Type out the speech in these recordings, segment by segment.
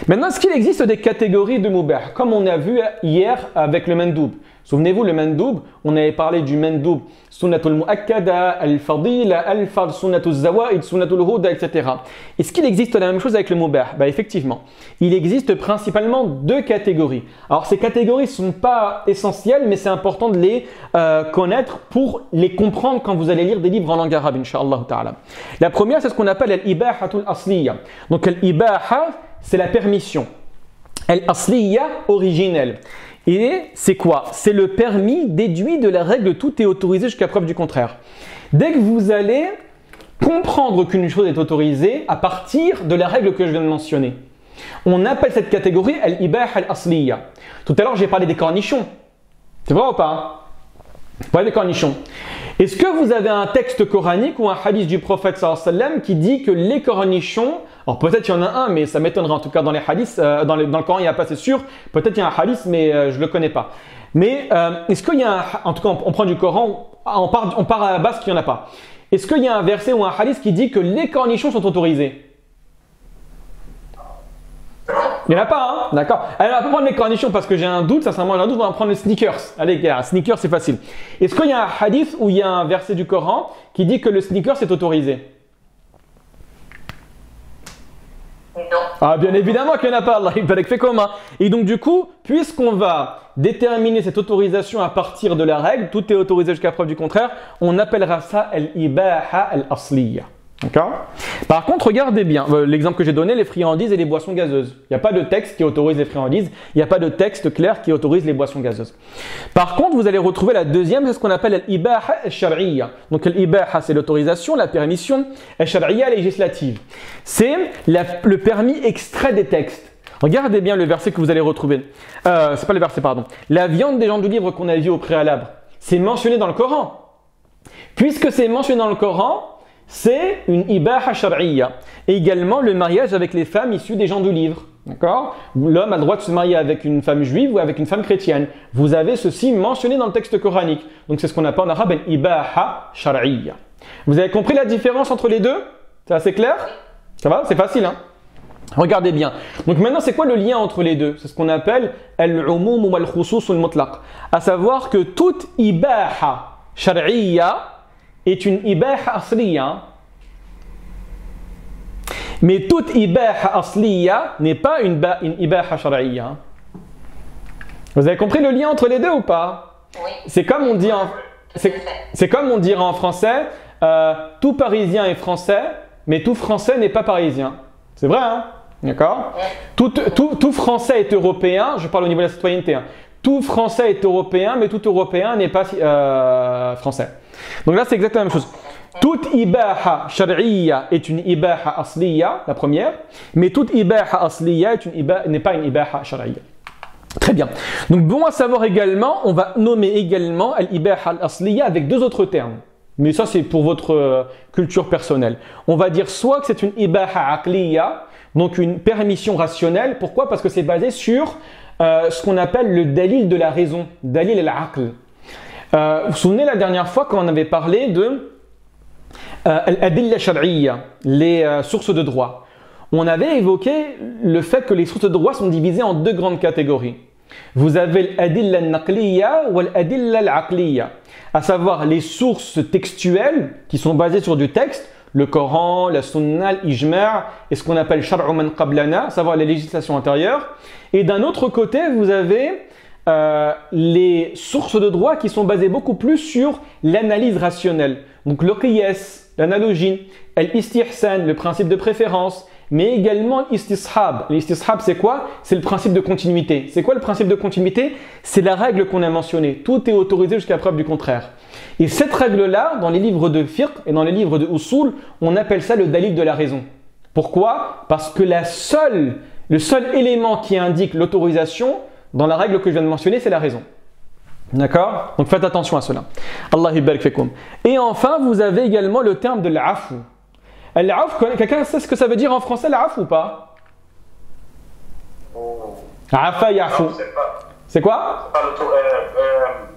Maintenant, est-ce qu'il existe des catégories de mubah, comme on a vu hier avec le mandoub? Souvenez-vous, le mandoub, on avait parlé du mandoub, sunnatul muakkada, al-fadila, al-fard, sunnatul zawaid, sunnatul huda, etc. Est-ce qu'il existe la même chose avec le mubah? Effectivement, il existe principalement deux catégories. Alors, ces catégories ne sont pas essentielles, mais c'est important de les connaître pour les comprendre quand vous allez lire des livres en langue arabe, incha'Allah ta'ala. La première, c'est ce qu'on appelle al-ibahatul asliya. Donc, al-ibaha, c'est la permission. Al-asliya, originelle. Et c'est quoi? C'est le permis déduit de la règle tout est autorisé jusqu'à preuve du contraire. Dès que vous allez comprendre qu'une chose est autorisée à partir de la règle que je viens de mentionner, on appelle cette catégorie al-ibah al-asliya. Tout à l'heure, j'ai parlé des cornichons. C'est vrai ou pas? J'ai parlé des cornichons. Est-ce que vous avez un texte coranique ou un hadith du prophète sallallahu alayhi wa sallam qui dit que les cornichons, alors peut-être il y en a un, mais ça m'étonnerait en tout cas dans les hadiths, dans le Coran il n'y a pas, c'est sûr, peut-être il y a un hadith, mais je ne le connais pas. Mais est-ce qu'il y a un, en tout cas on prend du Coran, on part à la base qu'il n'y en a pas. Est-ce qu'il y a un verset ou un hadith qui dit que les cornichons sont autorisés? Il n'y en a pas, hein? D'accord. Alors, on va prendre les cornichons parce que j'ai un doute, sincèrement, j'ai un doute, on va prendre les sneakers. Allez, gars, sneakers, c'est facile. Est-ce qu'il y a un hadith où il y a un verset du Coran qui dit que le sneakers est autorisé? Non. Ah, bien évidemment qu'il n'y en a pas, Allah, il paraît que fait commun. Et donc, du coup, puisqu'on va déterminer cette autorisation à partir de la règle, tout est autorisé jusqu'à preuve du contraire, on appellera ça al-ibaha al-asliya. D'accord? Par contre, regardez bien l'exemple que j'ai donné, les friandises et les boissons gazeuses. Il n'y a pas de texte qui autorise les friandises, il n'y a pas de texte clair qui autorise les boissons gazeuses. Par contre, vous allez retrouver la deuxième, c'est ce qu'on appelle l'ibaha al-shar'iyya. Donc l'ibaha, c'est l'autorisation, la permission, al-shar'iyya législative. C'est le permis extrait des textes. Regardez bien le verset que vous allez retrouver. C'est pas le verset, pardon. La viande des gens du livre qu'on a vu au préalable, c'est mentionné dans le Coran. Puisque c'est mentionné dans le Coran, c'est une ibaha shar'iyya. Et également le mariage avec les femmes issues des gens du livre. D'accord? L'homme a le droit de se marier avec une femme juive ou avec une femme chrétienne. Vous avez ceci mentionné dans le texte coranique. Donc c'est ce qu'on appelle en arabe ibaha shar'iyya. Vous avez compris la différence entre les deux? C'est assez clair? Ça va? C'est facile, hein? Regardez bien. Donc maintenant, c'est quoi le lien entre les deux? C'est ce qu'on appelle al-umum ou al-khusus al-mutlaq. À savoir que toute ibaha shar'iyya est une ibaha asliya. Mais toute ibaha asliya n'est pas une ibaha shar'iyya. Vous avez compris le lien entre les deux ou pas? Oui. C'est comme on dit c'est comme on dirait en français, tout parisien est français, mais tout français n'est pas parisien. C'est vrai, hein? D'accord? Tout français est européen, je parle au niveau de la citoyenneté, hein. Tout français est européen, mais tout européen n'est pas français. Donc là, c'est exactement la même chose. Toute ibaha shar'iyya est une ibaha asliya, la première, mais toute ibaha asliya n'est pas une ibaha shar'iyya. Très bien. Donc bon à savoir également, on va nommer également al-ibaha al-asliya avec deux autres termes. Mais ça, c'est pour votre culture personnelle. On va dire soit que c'est une ibaha aqliya, donc une permission rationnelle. Pourquoi? Parce que c'est basé sur ce qu'on appelle le dalil de la raison, dalil al-aql. Vous vous souvenez la dernière fois quand on avait parlé de al-adilla shar'iyya, les sources de droit. On avait évoqué le fait que les sources de droit sont divisées en deux grandes catégories. Vous avez l'adilla al-naqliya ou l'adilla al-aqliya, à savoir les sources textuelles qui sont basées sur du texte, le Coran, la Sunna, l'Ijma' et ce qu'on appelle Shar'u man qablana, à savoir les législations antérieures. Et d'un autre côté, vous avez les sources de droit qui sont basées beaucoup plus sur l'analyse rationnelle. Donc le qiyas, l'analogie, l'istihsan, le principe de préférence, mais également l'istishab. L'istishab, c'est quoi? C'est le principe de continuité. C'est quoi le principe de continuité? C'est la règle qu'on a mentionnée. Tout est autorisé jusqu'à preuve du contraire. Et cette règle-là, dans les livres de fiqh et dans les livres de usul, on appelle ça le dalil de la raison. Pourquoi? Parce que le seul élément qui indique l'autorisation dans la règle que je viens de mentionner, c'est la raison. D'accord? Donc faites attention à cela. Allah barik fikum. Et enfin, vous avez également le terme de l'afou. L'afou, quelqu'un sait ce que ça veut dire en français, l'afou ou pas? Afa yafou. C'est quoi?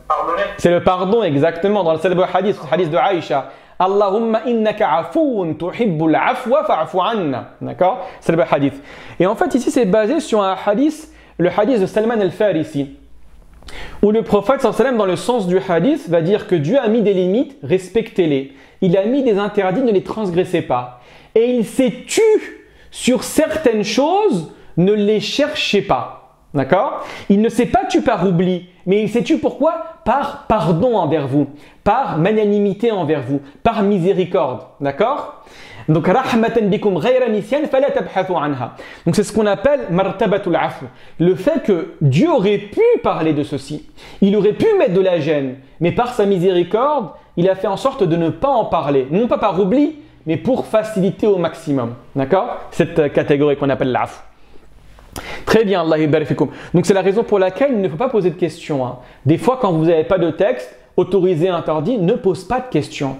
Pardonner. C'est le pardon, exactement. Dans le célèbre hadith de Aïcha. Allahumma innaka afoun tuhibbul afwa fa'fu anna. D'accord? C'est le hadith. Et en fait, ici, c'est basé sur un hadith, le hadith de Salman al-Farisi, où le prophète sallam, dans le sens du hadith, va dire que Dieu a mis des limites, respectez-les. Il a mis des interdits, ne les transgressez pas. Et il s'est tu sur certaines choses, ne les cherchez pas. D'accord? Il ne s'est pas tu par oubli, mais il s'est tu pourquoi? Par pardon envers vous, par magnanimité envers vous, par miséricorde. D'accord? Donc, rahmatan bikum ghayra nisyan fala tabhathu anha. Donc, c'est ce qu'on appelle martabatul afu. Le fait que Dieu aurait pu parler de ceci. Il aurait pu mettre de la gêne, mais par sa miséricorde, il a fait en sorte de ne pas en parler. Non pas par oubli, mais pour faciliter au maximum. D'accord? Cette catégorie qu'on appelle l'afu. Très bien, Allah yabarak fikoum. Donc, c'est la raison pour laquelle il ne faut pas poser de questions. Hein. Des fois, quand vous n'avez pas de texte, autorisé, interdit, ne pose pas de questions.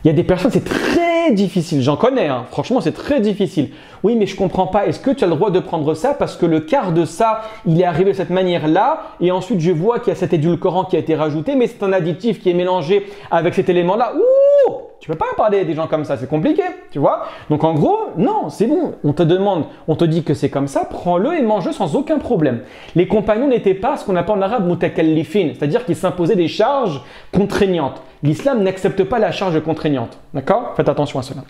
Il y a des personnes, c'est très difficile. J'en connais, hein. Franchement, c'est très difficile. Oui, mais je ne comprends pas. Est-ce que tu as le droit de prendre ça parce que le quart de ça, il est arrivé de cette manière-là et ensuite je vois qu'il y a cet édulcorant qui a été rajouté, mais c'est un additif qui est mélangé avec cet élément-là. Ouh! Tu ne peux pas parler des gens comme ça, c'est compliqué, tu vois? Donc en gros, non, c'est bon. On te demande, on te dit que c'est comme ça, prends-le et mange-le sans aucun problème. Les compagnons n'étaient pas ce qu'on appelle en arabe mutakallifin, c'est-à-dire qu'ils s'imposaient des charges contraignantes. L'islam n'accepte pas la charge contraignante. D'accord? Faites attention à cela.